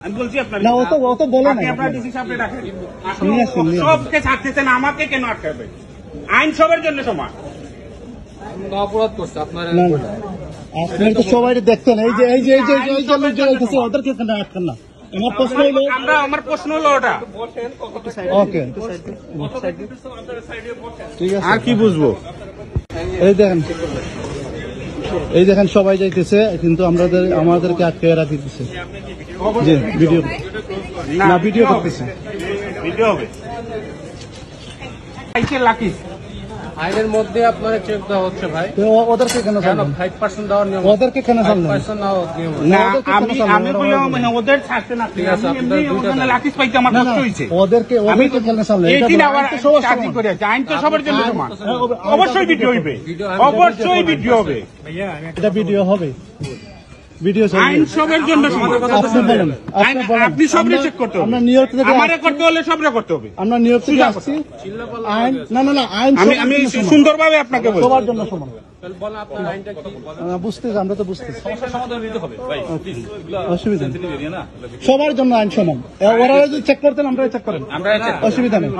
আমি বলছি আপনার না, ও তো বলে না। আপনার ডিসি সাহেব ডাকেন, সবকে ছাড়তেছেন, আমাকে কেন আটকাবে? আইন সবার জন্য সমান। অপরাধ করছে আপনারা। আপনার তো সবাই দেখতেন, এই যে ওদেরকে কেন আটকান না? আমার প্রশ্ন হলো ওটা। ওকে, ঠিক আছে। আর কি বুঝবো? এই দেখেন সবাই যাইতেছে, কিন্তু আমাদেরকে আটকে রাখতেছে। জি, ভিডিও করতেছে। ভিডিও হবে। লাকি আইনের মধ্যে আপনারা চেক দেওয়া হচ্ছে ভাই। ওদেরকে কেন 5% দেওয়ার নিয়ম। ওদেরকে কেন সামনে? 5% দেওয়ার নিয়ম। না, আমি বললাম ওদের ছাড়তে না। ঠিক আছে, আপনাদের ওখানে লাকি পাইতে আমার কষ্ট হইছে। ওদেরকে কেন সামনে? চাকরি করে আছে, আইন তো সবার জন্য সমান। অবশ্যই ভিডিও হইবে, অবশ্যই ভিডিও হবে। এটা ভিডিও হবে, ভিডিও আইন সবার জন্য সমান। আপনি সব চেক করতে হবে, আমরা নিউ ইয়র্ক থেকে আমারে করতে হলে সবরে করতে হবে। আমরা নিউ ইয়র্ক থেকে আসছি। আইন না আইন আমি সুন্দরভাবে আপনাকে বলছি সবার জন্য সমান। বলেন আপনার আইনটা কি? বুঝতেছি, আমরা তো বুঝতেছি। সমস্যার সমাধান দিতে হবে ভাই, প্লিজ। অসুবিধা নেই, এরিয়া না, সবার জন্য আইন সমান। ওরা যদি চেক করতেন, আমরা চেক করেন, অসুবিধা নেই।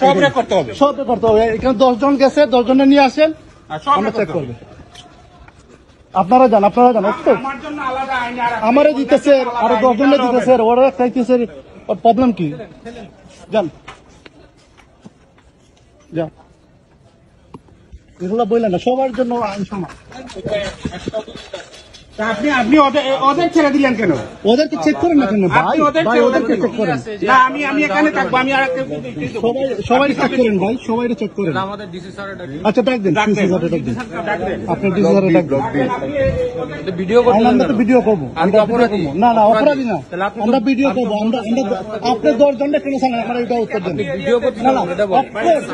সবরে করতে হবে, সব করতে হবে। এখানে 10 জন গেছে, 10 জনে নিয়ে আসেন, আমরা চেক করবো। আপনারা যান। আমার জন্য আলাদা আইন। আমারে দিতেছে, আরো 10 জনে দিতেছে, ওরা খাইতেছে। প্রবলেম কি? যান, এগুলো বললেন না, সবার জন্য আইন সমান। আপনি ওদের ছেড়ে দিলেন কেন? ওদেরকে চেক করেন না কেন ভাই? ওদেরকে চেক করেন। না, আমি এখানে থাকবো। আমি আর সবাই চেক করেন ভাই, সবাই চেক করেন। আমাদের ডিসি স্যারের ডাকি। আচ্ছা, ডাক দেন, আপনার ডিসি স্যারের ডাক দেন। ভিডিও করতে আমরা তো ভিডিও করবো। আমরা অপরাধী না, অপরাধী না, আমরা ভিডিও করবো। আপনি 10 জনটা কেন চান? আমার এটা উত্তর দেন। ভিডিও করতে না,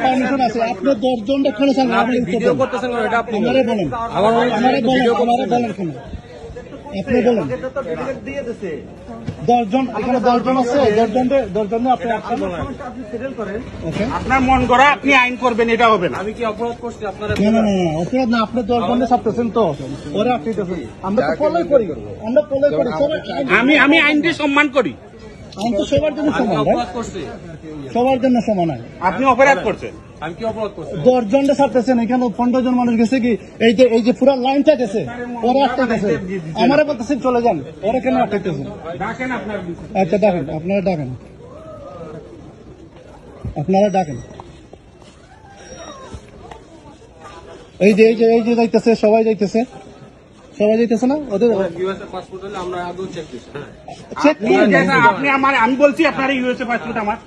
পারমিশন আছে। আপনি 10 জনটা কেন চান? আমার উত্তর ভিডিও দেন। করতেছেন এটা আপনি আমারে বলেন, আমারে বলেন কেন? আপনি বলেন। 10 জন, এখানে 10 জন আছে, 10 জন আপনি ওকে। আপনার মন গড়া আপনি আইন করবেন, এটা হবে না। আমি কি অপরাধ করছি আপনারা? না, অপরাধ না। আপনি 10 জনে ছাপতেছেন তো, ওরা আটকেছেন। আমরা তো ফলোই করি, সবাই। আমি আইনকে সম্মান করি। আইন তো সবার জন্য সমান, অপরাধ করছি। সবার জন্য সমান আইন। আপনি অপরাধ করছেন। আমি কি অপরাধ করছি? 10 জনটা ছাড়তেছেন, এখানে 15 জন মানুষ গেছে কি? এই যে পুরো লাইনটা গেছে, ওরা আটকে গেছে। আমারে বলতেছেন চলে যান, ওরা কেন আটকেছেন? ডাকেন আপনার। আচ্ছা, ডাকেন, আপনারা ডাকেন। এই যে যাইতেছে, সবাই যাইতেছে না? ওদের ইউএসএ পাসপোর্ট হলে আমরা আগেও চেক দিছি। চেক করেন না। আমি বলছি আপনার ইউএসএ পাসপোর্ট আমার